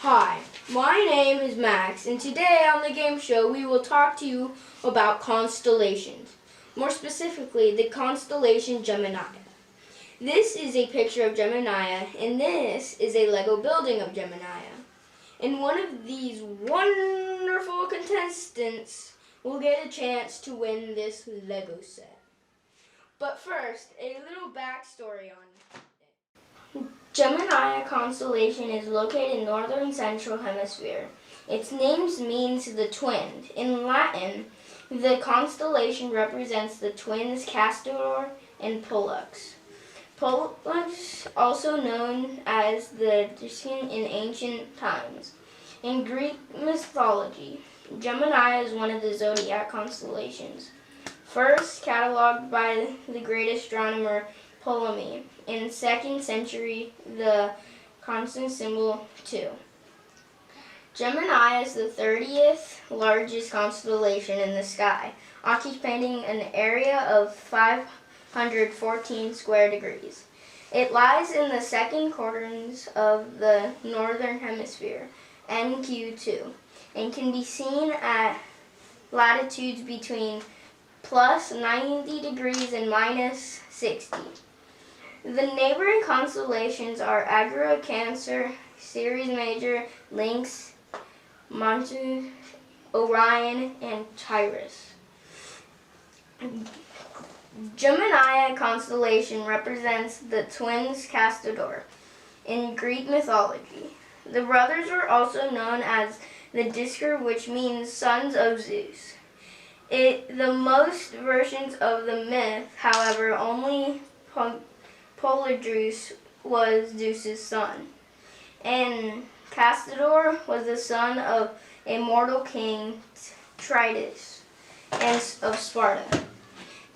Hi, my name is Max, and today on the game show we will talk to you about constellations. More specifically, the constellation Gemini. This is a picture of Gemini, and this is a Lego building of Gemini. And one of these wonderful contestants will get a chance to win this Lego set. But first, a little backstory on it. Gemini constellation is located in northern central hemisphere. Its name means the twin. In Latin, the constellation represents the twins Castor and Pollux. Pollux, also known as the Discan in ancient times. In Greek mythology, Gemini is one of the zodiac constellations, first cataloged by the great astronomer Ptolemy in 2nd century, the constant symbol 2. Gemini is the 30th largest constellation in the sky, occupying an area of 514 square degrees. It lies in the second quadrant of the northern hemisphere, NQ2, and can be seen at latitudes between plus 90 degrees and minus 60. The neighboring constellations are Agria, Cancer, Ceres Major, Lynx, Monte, Orion, and Taurus. Gemini constellation represents the twins Castor in Greek mythology. The brothers are also known as the Discar, which means sons of Zeus. The most versions of the myth, however, only Polydrus was Zeus's son, and Castor was the son of a mortal king, Tritus, and of Sparta.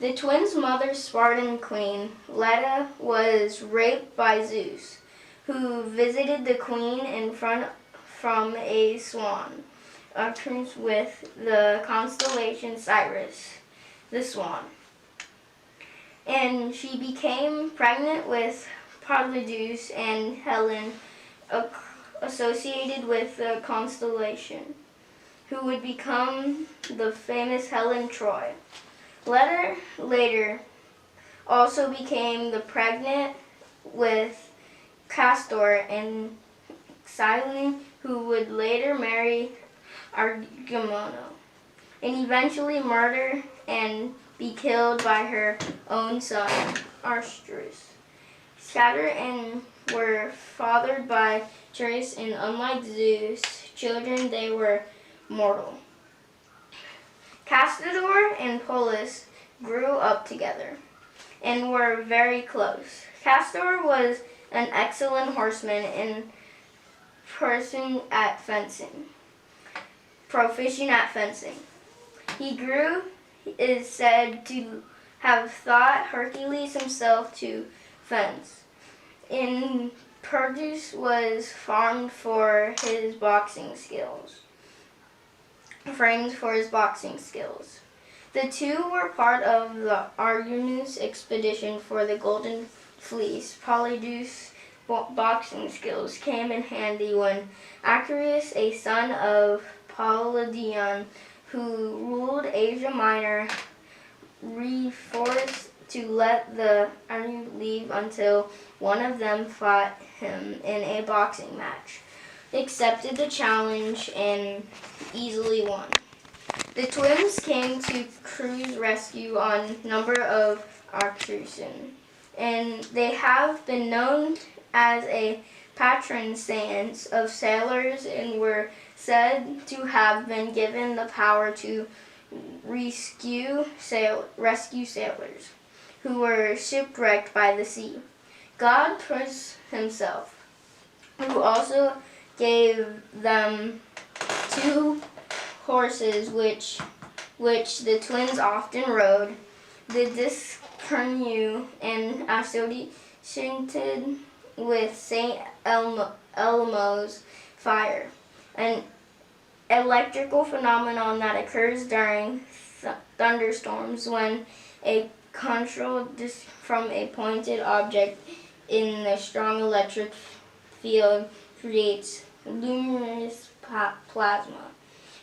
The twins' mother, Spartan queen Leda, was raped by Zeus, who visited the queen from a swan, utterance with the constellation Sirius, the swan. And she became pregnant with Polydeuces and Helen, associated with the constellation, who would become the famous Helen Troy. Later also became pregnant with Castor and Cyllene, who would later marry Agamemnon, and eventually murder and be killed by her own son, Arcturus. Saturn and were fathered by Tyrrheus, and unlike Zeus' children, they were mortal. Castor and Pollux grew up together and were very close. Castor was an excellent horseman and proficient at fencing. He is said to have taught Hercules himself to fence. In Perseus was famed for his boxing skills. The two were part of the Argonauts expedition for the Golden Fleece. Polydeuces' boxing skills came in handy when Acarius, a son of Polydeuces, who ruled Asia Minor, refused to let the army leave until one of them fought him in a boxing match, accepted the challenge, and easily won. The twins came to Crew's rescue on number of Arcturus, and they have been known as a patron saint of sailors and were said to have been given the power to rescue sailors who were shipwrecked by the sea. God himself, who also gave them 2 horses which the twins often rode, the Discernu and associated with St. Elmo's fire, an electrical phenomenon that occurs during thunderstorms when a control from a pointed object in the strong electric field creates luminous plasma.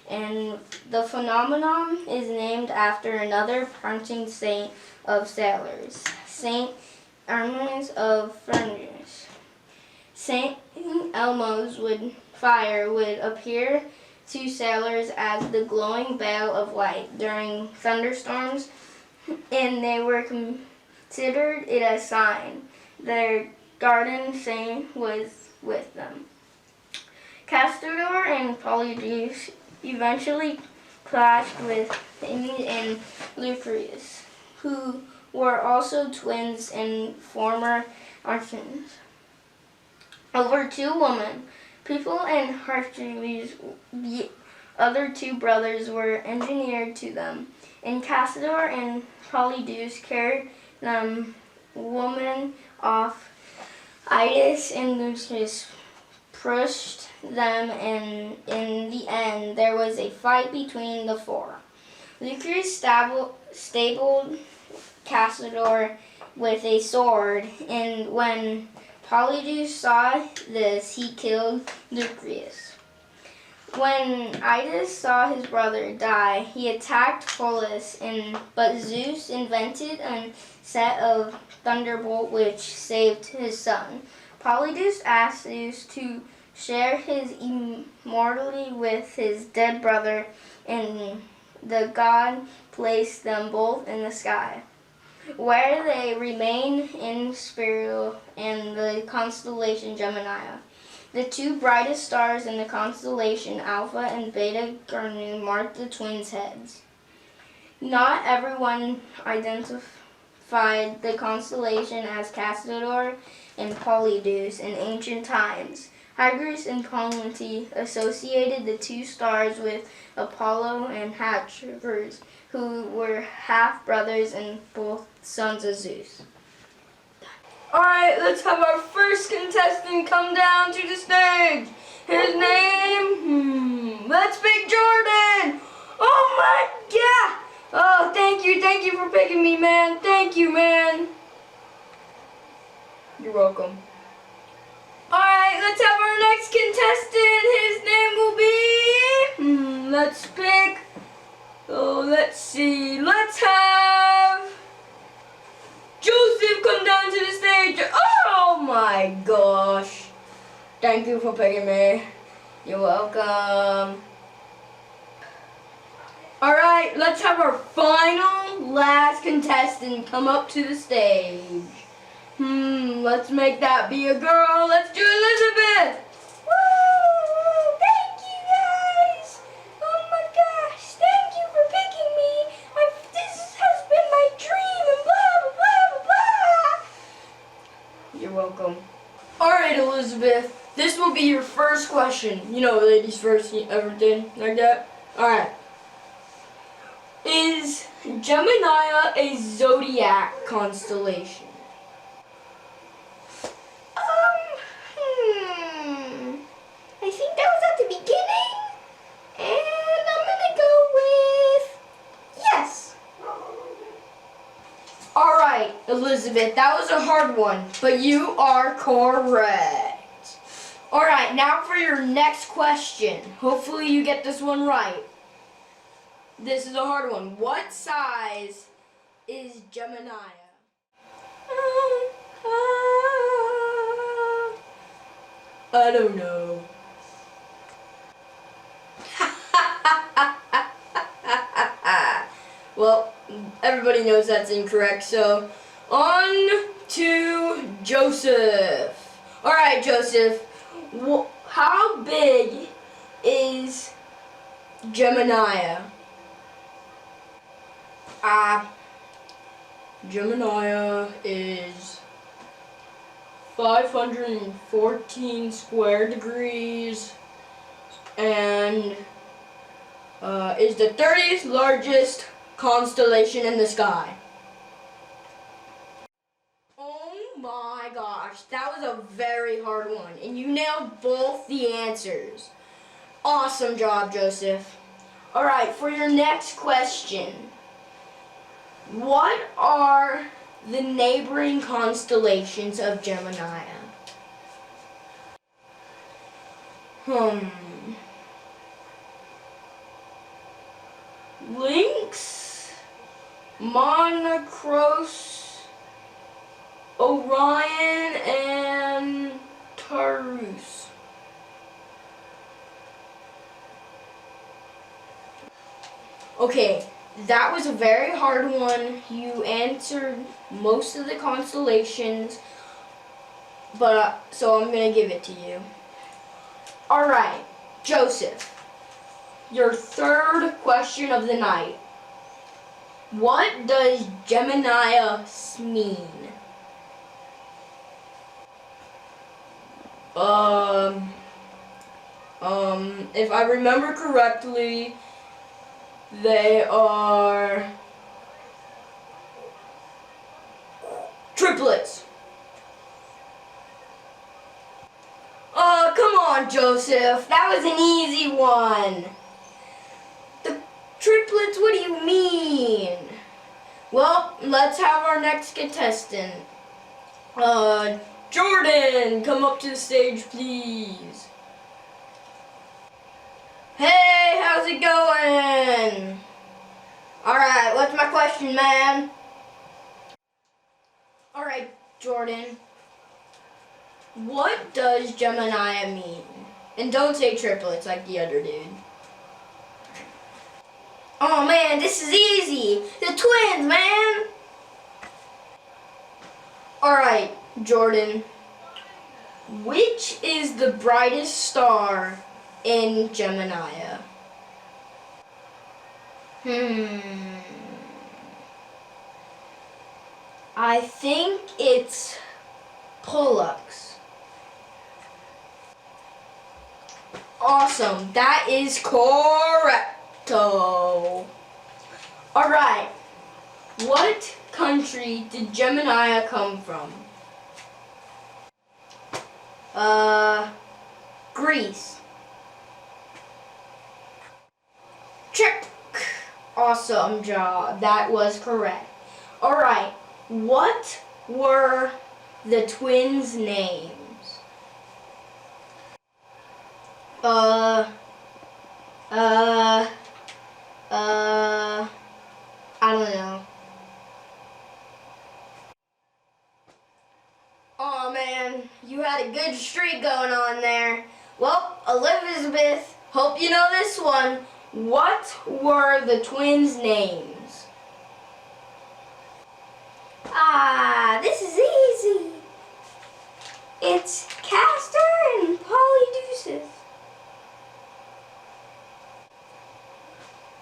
And the phenomenon is named after another patron saint of sailors, Saint Hermes of Furness. Saint Elmo's fire would appear to sailors as the glowing veil of light during thunderstorms, and they were considered it a sign their guardian saint was with them. Castor and Polydeus eventually clashed with Amy and Lucretius, who were also twins and former archons. Over 2 women, people and Hercules, the other 2 brothers, were engineered to them, and Castor and Polydeus carried them women off. Idas and Lucius pushed them, and in the end there was a fight between the 4. Lucretius stabled Castor with a sword, and when Polydeus saw this, he killed Lucretius. When Idas saw his brother die, he attacked Pholus, but Zeus invented a set of thunderbolt which saved his son. Polydeus asked Zeus to share his immortality with his dead brother, and the god placed them both in the sky, where they remain in spiral in the constellation Gemini. The 2 brightest stars in the constellation, Alpha and Beta Carinae, mark the twins' heads. Not everyone identified the constellation as Castor and Polydeus in ancient times. Hyginus and Ptolemy associated the 2 stars with Apollo and Hercules, who were half-brothers and both sons of Zeus. Alright, let's have our first contestant come down to the stage. His name, let's pick Jordan. Oh my God. Oh, thank you for picking me, man. Thank you, man. You're welcome. Alright, let's have our next contestant. His name will be, let's pick, let's see, let's have Joseph come down to the stage. Oh my gosh. Thank you for picking me. You're welcome. Alright, let's have our final, last contestant come up to the stage. Let's make that be a girl. Let's do Elizabeth. Woo! Thank you guys. Oh my gosh, thank you for picking me. This has been my dream and blah, blah, blah, blah. You're welcome. Alright, Elizabeth, this will be your first question. You know, ladies first, everything like that. Alright. Is Gemini a zodiac constellation? I think that was at the beginning, and I'm gonna go with yes. Alright, Elizabeth, that was a hard one, but you are correct. Alright, now for your next question. Hopefully you get this one right. This is a hard one. What size is Gemini? I don't know. Well, everybody knows that's incorrect, so on to Joseph. Alright, Joseph, how big is Gemini? Gemini is 514 square degrees and is the 30th largest constellation in the sky. Oh my gosh, that was a very hard one, and you nailed both the answers. Awesome job, Joseph. Alright, for your next question, what are the neighboring constellations of Gemini? Lynx, Monocross, Orion, and Taurus. Okay, that was a very hard one. You answered most of the constellations, but so I'm gonna give it to you. All right, Joseph, your third question of the night. What does Geminius mean? If I remember correctly, they are triplets. Oh, come on, Joseph. That was an easy one. The triplets, what do you mean? Well, let's have our next contestant. Jordan, come up to the stage, please. Hey, how's it going? Alright, what's my question, man? Alright, Jordan. What does Gemini mean? And don't say triplets like the other dude. Oh man, this is easy. The twins, man. Alright, Jordan. Which is the brightest star in Gemini? I think it's Pollux. Awesome, that is correcto. Alright, what country did Gemini come from? Greece. Check. Awesome job, that was correct. Alright, what were the twins' names? I don't know. Oh man, you had a good streak going on there. Well, Elizabeth, hope you know this one. What were the twins' names? Ah, this is easy. It's Castor and Polydeuces.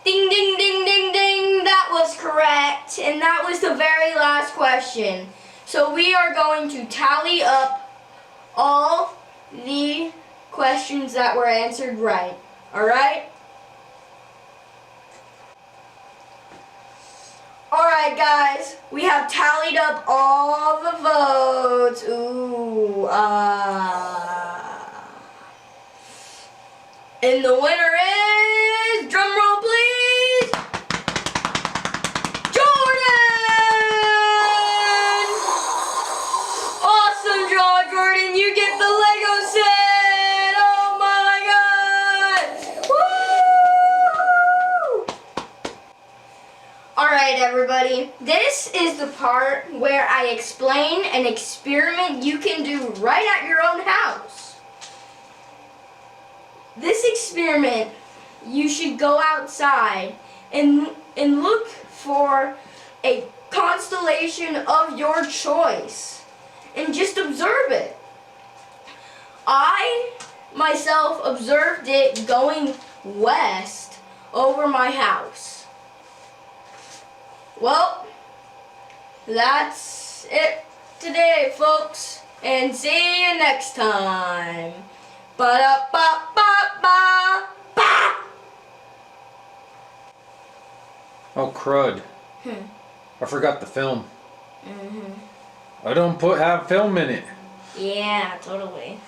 Ding, ding, ding, ding, ding. That was correct. And that was the very last question. So we are going to tally up all the questions that were answered right. Alright? Alright guys, we have tallied up all the votes. And the winner is, drum roll please, Jordan! Awesome job, Jordan, you get the Lego set! Oh my god! Woo! Alright everybody, this is the part where I explain an experiment you can do right at your own house. This experiment, you should go outside and look for a constellation of your choice and just observe it. I myself observed it going west over my house. Well, that's it today, folks, and see you next time. Ba-da-ba-ba-ba-ba. Oh crud. I forgot the film. I don't have film in it. Yeah, totally.